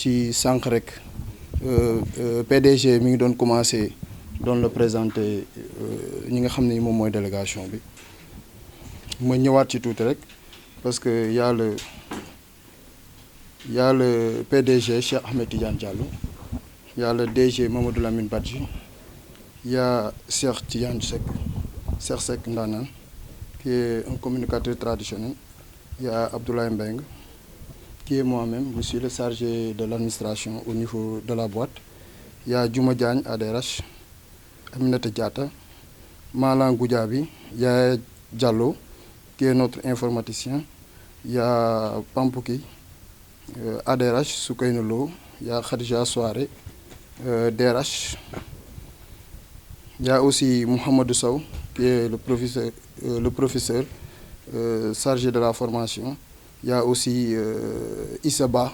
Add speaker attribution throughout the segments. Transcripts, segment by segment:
Speaker 1: ci sànq rek PDG mi ngi doon commencé doon la présenter ñi nga xam ne moom mooy délégation bi ma ñëwaat ci tuuti rek parce que y a le PDG Cheikh Ahmed Tidiane Diallo, y a le DG Mamadou Lamine Badji, y a Cheikh Tidiane Seck Ndanan, qui est un communicateur traditionnel, il y a Abdoulaye Mbeng, qui est moi-même, je suis le chargé de l'administration au niveau de la boîte, il y a Djouma Diagne ADRH, Aminata Diata, Malan Goudjabi, il y a Diallo, qui est notre informaticien, il y a Pampouki, ADRH, Soukainou, il y a Khadija Soare, DRH, il y a aussi Mohamed Sow, qui est le professeur chargé de la formation. Il y a aussi Issaba,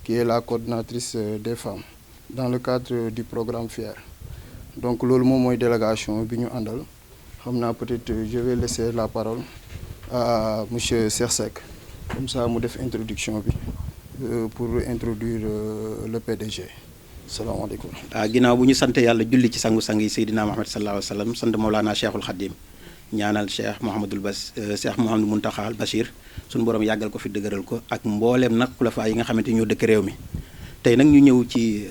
Speaker 1: qui est la coordinatrice des femmes, dans le cadre du programme FIER. Donc, c'est la délégation que nous avons. Peut-être je vais laisser la parole à M. Sersek, comme ça, il fait introduction pour introduire le PDG. salaamaaleykum.
Speaker 2: ginnaaw bu ñu sant yàlla julli ci sangu-sang yi Seydina Muhammad sallallahu alayhi wa sallam sant Mawlana Cheikhul Khadim ñaanal Cheikh Mouhamadou Mountakha al Bachir suñu borom yàggal ko fi dëgëral ko ak mbooleem nag xulafaa yi nga xamante ni ñoo dëkk réew mi. tey nag ñu ñëw ci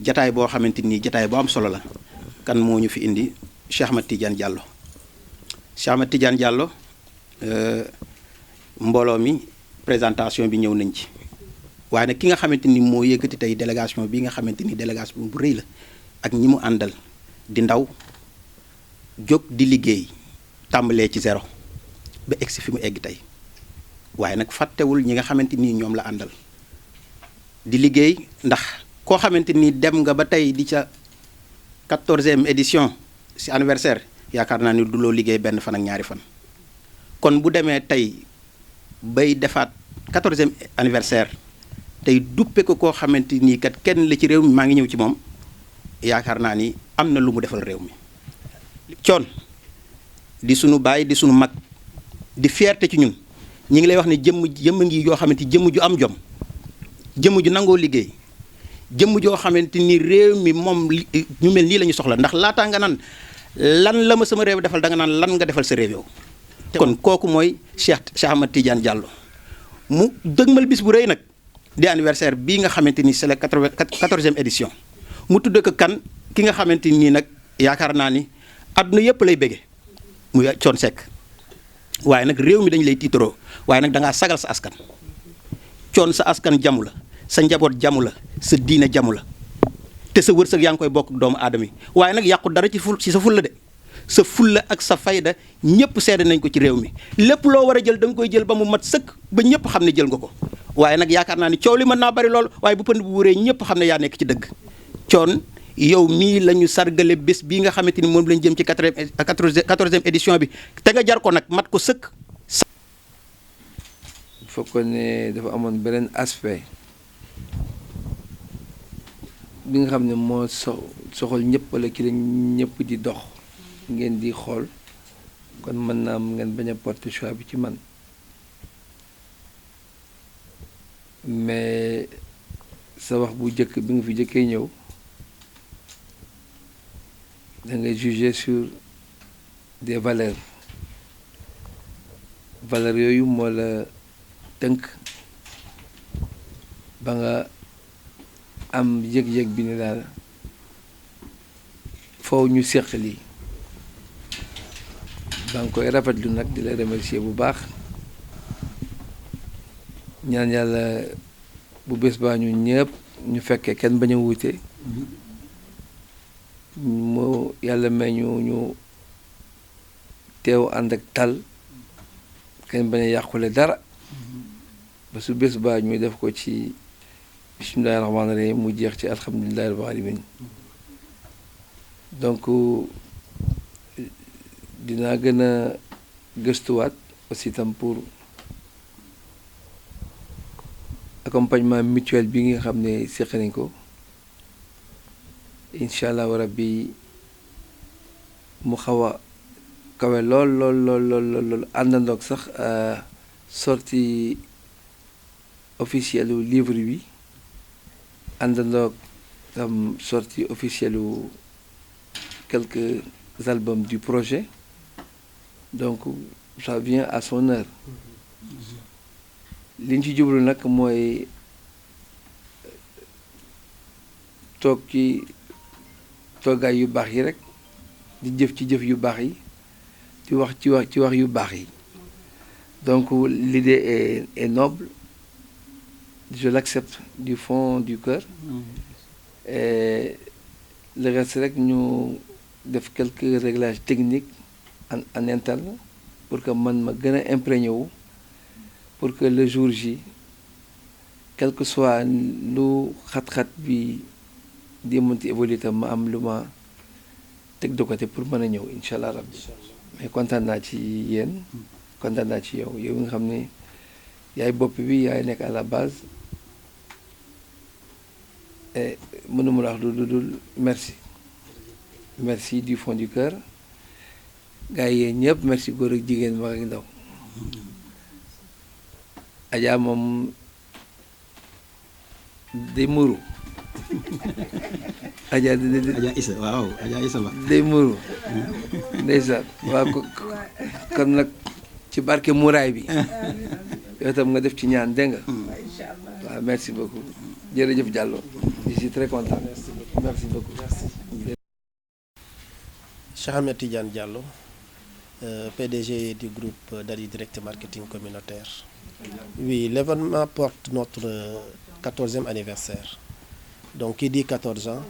Speaker 2: jataay boo xamante ni jataay boo am solo la kan moo ñu fi indi Cheikh Ahmed Tidiane Diallo. Cheikh Ahmed Tidiane Diallo mbooloo mi présentation bi ñëw nañ ci. waaye nag ki nga xamante ni moo yëkkati tey délégation bi nga xamante ni délégation bu rëy la ak ñi mu àndal di ndaw jóg di liggéey tàmbalee ci zéro ba egsi fi mu egg tey waaye nag fàttewul ñi nga xamante ni ñoom la àndal di liggéey ndax koo xamante ni dem nga ba tey di ca 14e édition si anniversaire yaakaar naa ni du loo liggéey benn fan ak ñaari fan kon bu demee tey bay defaat 14e anniversaire tey duppe ko koo xamante nii kat kenn la ci réew mi maa ngi ñëw ci moom yaakaar naa ni am na lu mu defal réew mi. Coon di sunu baay di sunu mag di fierté ci ñun ñi ngi lay wax ne jëmm ngi yoo xamante jëmm ju am jom jëmm ju nangoo liggéey jëmm joo xamante ni réew mi moom ñu mel nii la ñu soxla ndax laataa nga naan lan la ma sama réew defal da nga naan lan nga defal sa réew yow. kon kooku mooy Cheikh Ahmed Tidiane Diallo mu dëgmal bis bu rëy nag. di anniversaire bii nga xamante ni c'est la 14e édition mu tudd ko kan ki nga xamante nii nag yaakaar naa ni àdduna yëpp lay bége muy Thione Seck waaye nag réew mi dañu lay tiitaroo waaye nag da ngaa sagal sa askan. Thione sa askan jamu la sa njaboot jamu la sa diine jamu la te sa wërsëg yaa ngi koy bokk doomu aadama yi waaye nag yàqu dara ci sa fulla de sa fulla ak sa fayda ñëpp seede nañ ko ci réew mi lépp loo war a jël da nga koy jël ba mu mat sëkk ba ñëpp xam ne jël nga ko. waaye nag yaakaar naa ni coow li mën naa bari lool waaye bu pënd bu wuree ñëpp xam ne yaa nekk ci dëgg. Thione yow mii la ñu sargale bés bii nga xamante ni moom lañ jëm ci 14e édition bi te nga jar ko nag mat ko sëkk.
Speaker 3: fekkoon ne dafa amoon beneen aspect bi nga xam ne moo soxal ñëpp wala ki la ñëpp di dox ngeen di xool kon mën naa am ngeen bañ a porter choix bi ci man. mais sa wax bu njëkk bi nga fi njëkkee ñëw da ngay juger sur des valeurs yooyu moo la tënk ba nga am yëg-yëg bi ni daal foofu ñu séq lii ba nga koy rafetlu nag di la remercier bu baax ñaan yàlla bu bés baa ñu ñëpp ñu fekkee kenn bañ a wuute mu yàlla may ñu teew ànd ak tal kenn bañ a yàqule dara ba su bés baa ñu def ko ci bismillahi rahmaani rahim mu jeex ci alhamdulillahi rabbil alamin donc dinaa gën a gëstuwaat aussi tam pour accompagnement mutuel bi nga xam ne seq nañ ko incha allah rabbi mu xaw a kawe lool àndandoog sax sortie officielle livre bi àndandoo tam sortie officielle u quelques albums du projet, donc ça vient à son heure. liñ ci jublu nag mooy toog ci toogaay yu baax yi rek, di jëf ci jëf yu baax yi, di wax ci wax yu baax yi. Donc l'idée est noble, je l'accepte du fond du cœur. Et le reste rek ñu def quelques réglages techniques en interne pour que man ma gën a imprégné wu, pour que le jour J, quel que soit lu xat-xat bi di mënti évoluer tam ma am lu ma teg de côté pour mën a ñëw incha allah rabbi. Mais kontaan naa ci yéen, kontaan naa ci yow nga xam ne yaay bopp bi, yaay nekk à la base. Et mënuma la wax lu dul merci. Merci du fond du cœur. gars yi yéen ñëpp merci, góor ak jigéen, mag ak ndaw. Adja moom day muru. Adja
Speaker 2: Issa waaw Adja Issa Ba
Speaker 3: day muru. ndeysaan waaw kon nag ci barke muraay bi yow tam nga def ci ñaan, dégg nga. waaw merci beaucoup. jërëjëf Diallo. je suis très content. merci beaucoup.
Speaker 4: Cheikh Ahmed Tidiane Diallo, PDG du groupe Dadi Direct Marketing Communautaire. Oui, l'événement porte notre 14e anniversaire. Donc, qui dit 14 ans,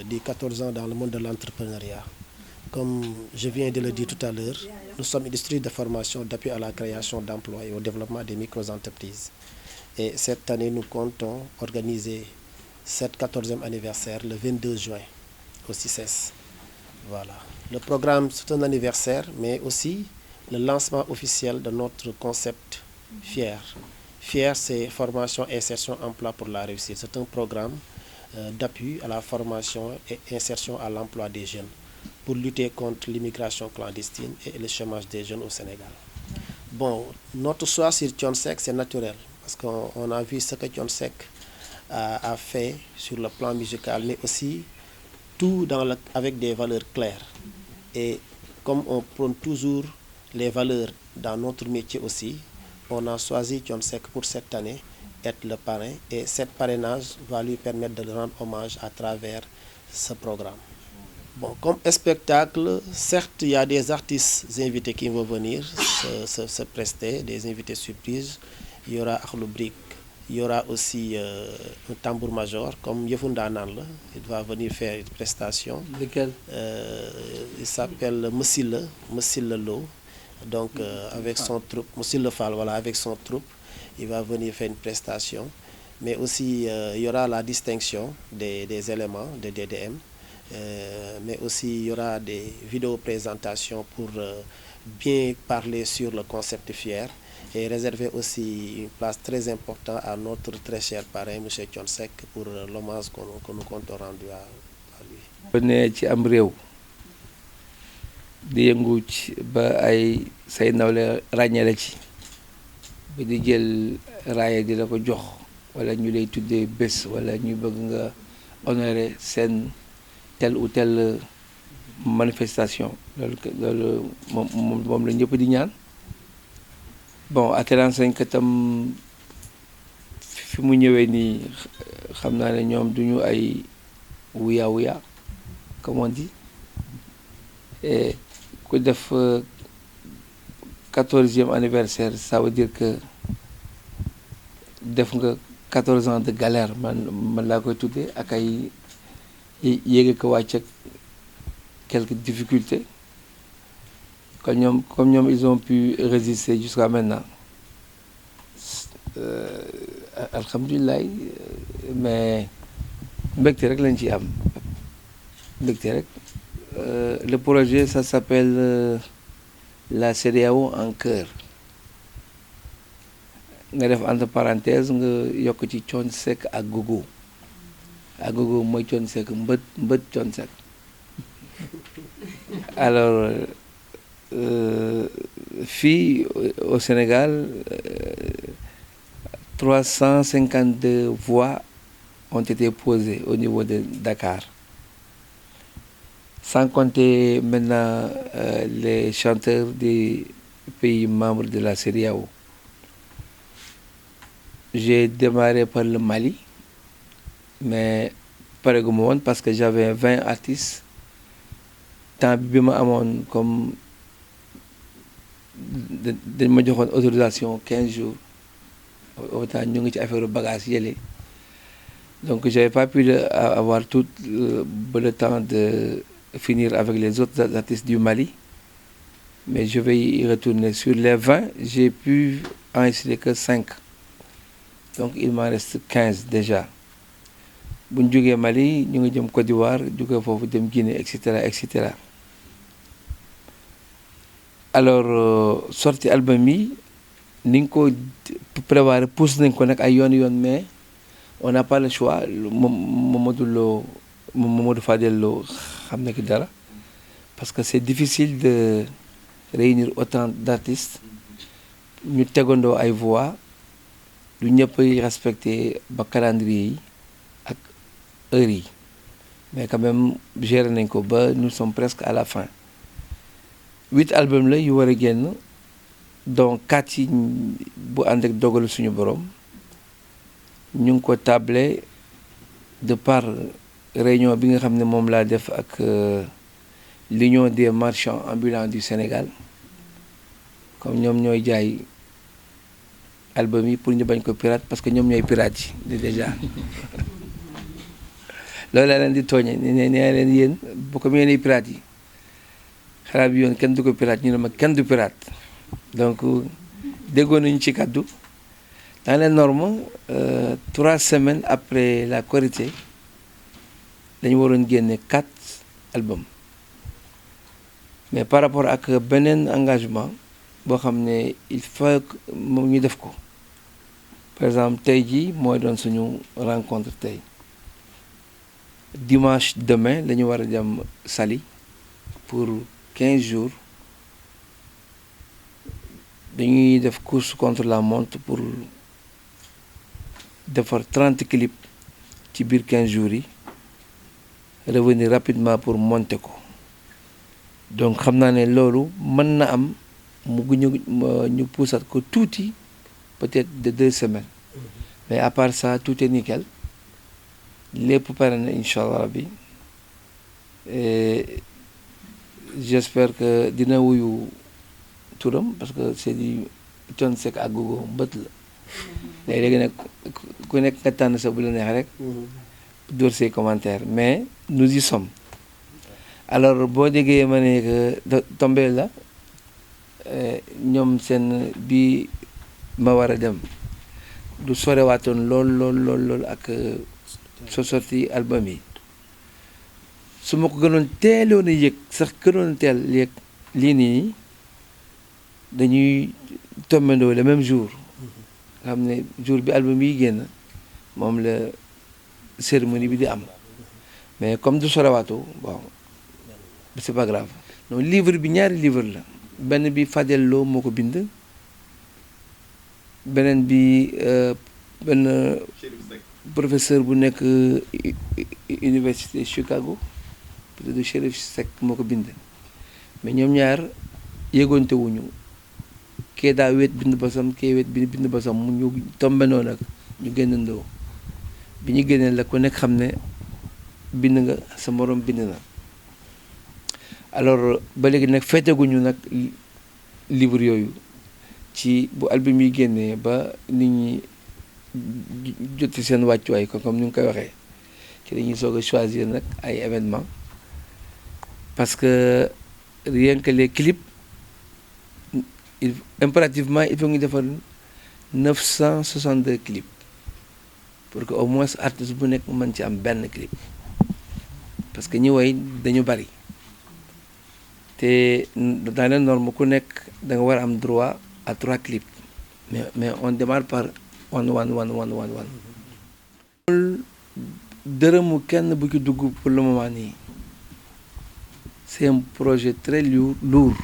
Speaker 4: dit 14 ans dans le monde de l'entrepreneuriat. Comme je viens de le dire tout à l'heure, nous sommes une industrie de formation d'appui à la création d'emplois et au développement des micro-entreprises. Et cette année, nous comptons organiser cette 14e anniversaire le 22 juin au CICES. Voilà. Le programme, c'est un anniversaire, mais aussi le lancement officiel de notre concept FIER. FIER, c'est formation, insertion, emploi pour la réussite. C'est un programme d'appui à la formation et insertion à l'emploi des jeunes pour lutter contre l'immigration clandestine et le chômage des jeunes au Sénégal. Bon, notre choix sur Thione Seck, c'est naturel, parce qu'on a vu ce que Thione Seck a fait sur le plan musical, mais aussi tout avec des valeurs claires. Et comme on prône toujours les valeurs dans notre métier aussi, on a choisi Thione Seck pour cette année être le parrain, et ce parrainage va lui permettre de rendre hommage à travers ce programme. Bon, comme spectacle, certes, il y a des artistes invités qui vont venir se prester, des invités surprises. Il y aura Akhlou Brick, il y aura aussi un tambour-major, comme Yefunda Nan, il va venir faire une prestation.
Speaker 3: Lequel?
Speaker 4: Il s'appelle Moussile Lo, donc avec son troupe, Moussile Fall, voilà, avec son troupe, il va venir faire une prestation. Mais aussi, il y aura la distinction des éléments de DDM. Mais aussi il y aura des vidéos présentations pour bien parler sur le concept FIER et réserver aussi une place très importante à notre très cher parrain, M. Thione Seck, pour l'hommage que nous comptons rendu à lui.
Speaker 3: bu ne ci am réew di yëngu ci ba ay say nawle ràññale ci ba di jël raaya di la ko jox, wala ñu lay tuddee bés, wala ñu bëgg nga honorer seen telle ou telle manifestation, loolu moom la ñëpp di ñaan. Bon, attirance nañ ko tam fi mu ñëwee nii, xam naa ne ñoom duñu ay wuya wuya comme on dit, et ku def 14e anniversaire, ça veut dire que def nga 14 ans de galère, man laa koy tuddee, ak ay yéege ko wàcc ak quelques difficultés. Comme ñoom ils ont pu résister jusqu'à maintenant, alhamdulilah. Mais mbégte rek lañ ci am, mbégte rek. Le projet, ça s'appelle la CEDEAO en cœur. nga def entre parenthèse nga yokk ci Thione Seck ak Gogo. ak Gogo mooy Thione Seck mbët Thione Seck. Alors fii au Sénégal, 352 voix ont été posés au niveau de Dakar. Sans compter maintenant les chanteurs des pays membres de la CEDEAO. J'ai démarré par le Mali, mais pareeguma woon parce que j'avais 20 artistes. Temps bi ma amoon comme dañ ma joxoon autorisation 15 jours autant ñu ngi ci affaire bagage yële donc j'avais pas pu avoir tout le temps de finir avec les autres artistes du Mali, mais je vais y retourner. Sur les 20, j'ai pu enregistrer que 5, donc il m'en reste 15 déjà. Bu ñu jógee Mali ñu ngi jëm Côte d'Ivoire jógee foofu dem Guinée et cetera. Alors sorti album yi ni nga ko prévoir pousse nañ ko nag ay yoon mais on n'a pas le choix. Mamadou Fadel Lo xam na ki dara parce que c'est difficile de réunir autant d'artistes ñu tegandoo ay voix lu ñëpp respecter ba calendrier yi ak heure yi mais quand même gérer nañ ko ba nous sommes presque à la fin. 8 albums la yu war a génn donc 4 yi bu ànd ak dogalu suñu borom ñu ngi ko tablé de par réunion bi nga xam ne moom laa def ak l'union des marchands ambulants du Sénégal comme ñoom ñooy jaay album yi pour ñu bañ ko pirate parce que ñoom ñooy pirate yi déjà loolu laa leen di tooñe nee leen yéen bu ko yéenay pirate yi xalaat bi yoon kenn du ko pirate ñu ne ma kenn du pirate donc déggoon nañu ci kaddu dans les normes 3 semaines après la Korité dañu waroon génne 4 albums mais par rapport ak beneen engagement boo xam ne il faut que moom ñu def ko par exemple tey jii mooy doon suñu rencontre tey dimanche demain la ñu war a dem Saly pour 15 jours dañuy def course contre la montre pour defar 30 clips ci biir 15 jours yi revenir rapidement pour monter ko donc xam naa ne loolu mën na am mu ñu puusat ko tuuti peut-être de 2 semaines mais à part ça tout est nickel lépp pare na incha allah rabbi et j'espère que dina wuyu turam parce que c'est du Thione Seck ak Gogo mbët la léegi nag ku nekk nga tànn sa bu la neex rek dóor say commentaires mais nous y sommes. Alors boo déggee ma ne que tombé la ñoom seen bi ma war a dem du sorewaatoon lool ak so sorti album yi su ma ko gënoon teeloon a yëg sax gënoon teel yëg lii nii dañuy tombandoo le même jour nga xam ne jour bi album yi génn moom la cérémonie bi di am mais comme du sorewaatoo bon c'est pas grave non livre bi ñaari livre la benn bi Fadel Lo moo ko bind beneen bi benn professeur bu nekk université Chicago peut-être Chérif Seck moo ko bind mais ñoom ñaar yëgoonte wuñu kee daa wet bind basam kee wet bind basam mu ñu tombenoo nag ñu génnandoo bi ñu génnee la ku nekk xam ne bind nga sa moroom bind na alors ba léegi nag feeteguñu nag livre yooyu ci bu album yi génnee ba nit ñi jot ci seen wàccuwaay ko comme ni nga koy waxee ci dañuy soog a choisir nag ay événements parce que rien que les clips impérativement il faut ñu defar 962 clips pour que au moins artiste bu nekk mën ci am benn clip parce que ñi woy dañu bari te dans les normes ku nekk da nga war a am droit à 3 clips mais on démarre par one. Dërëmu kenn bu ci dugg pour le moment nii c'est un projet très lourd loolu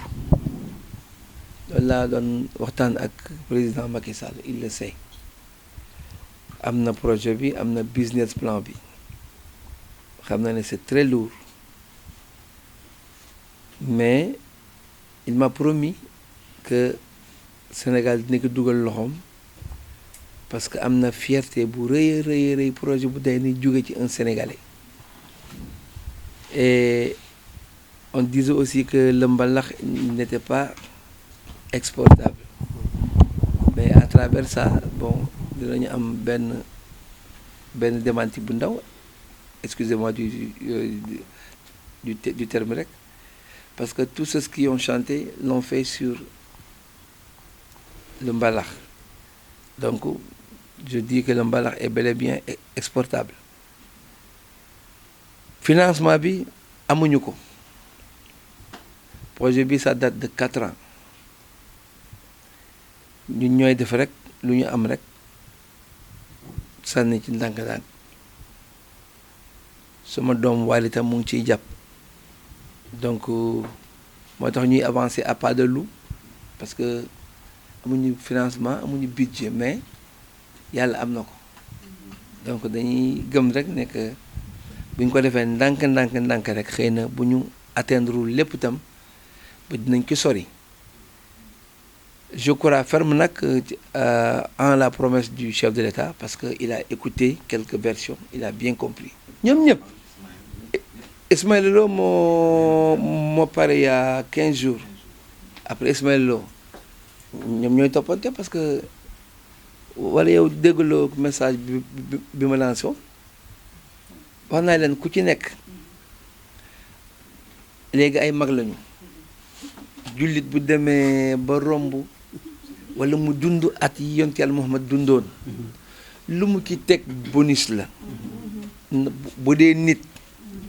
Speaker 3: laa doon waxtaan ak président Macky Sall il le sait am na projet bi am na business plan bi xam na ne c'est très lourd mais il m'a promis que Sénégal dina ko dugal loxoom parce que am na fierté bu rëy rëy rëy projet bu day ni jóge ci un Sénégalais et on disait aussi que le mbalax n'était pas exportable mais à travers ça bon dinañu am benn démenti bu ndaw excusez-moi du terme rek parce que tous ceux qui ont chanté l'ont fait sur le mbalax donc je dis que le mbalax est bel et bien exportable financement bi amuñu ko projet bi ça date de 4 ans ñun ñooy def rek lu ñu am rek sànni ci ndànk-ndànk sama doom Waly tam mu ngi ciy jàpp donc moo tax ñuy avancer à pas de loup parce que amuñu financement amuñu budget mais yàlla am na ko donc dañuy gëm rek ne que bu ñu ko defee ndànk rek xëy na bu ñu atteindre lépp itam ba dinañ ko sori je crois ferme nag en la promesse du chef de l'État parce que il a écouté quelques versions il a bien compris ñoom ñëpp Ismaël Lo moo pare il y a 15 jours après Ismaël Lo ñoom ñooy toppante parce que wala yow déggloo message bi ma lancé woon wax naa leen ku ci nekk léegi ay mag lañu jullit bu demee ba romb wala mu dund at yi yonent Yàlla Muhammad dundoon lu mu ci teg bonus la bu dee nit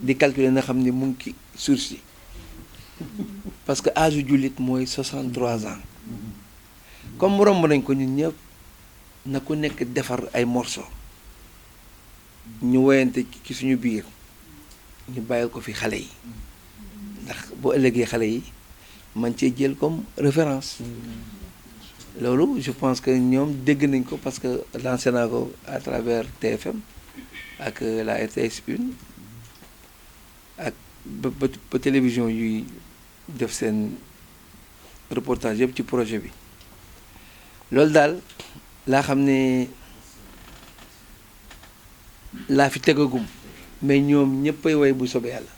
Speaker 3: di calculer na xam ni mu ngi ci sursis parce que âge jullit mooy 63 ans comme romb nañ ko ñun ñëpp na ku nekk defar ay morceaux ñu woyante ci suñu biir ñu bàyyil ko fi xale yi ndax boo ëllëgee xale yi man cee jël comme référence loolu je pense que ñoom dégg nañ ko parce que lancé naa ko à travers TFM ak la RTS 1 ak ba télévision yuy def seen reportage yëpp ci projet bi loolu daal laa xam ne laa fi tegagum mais ñoom ñëppay woy bu soobee yàlla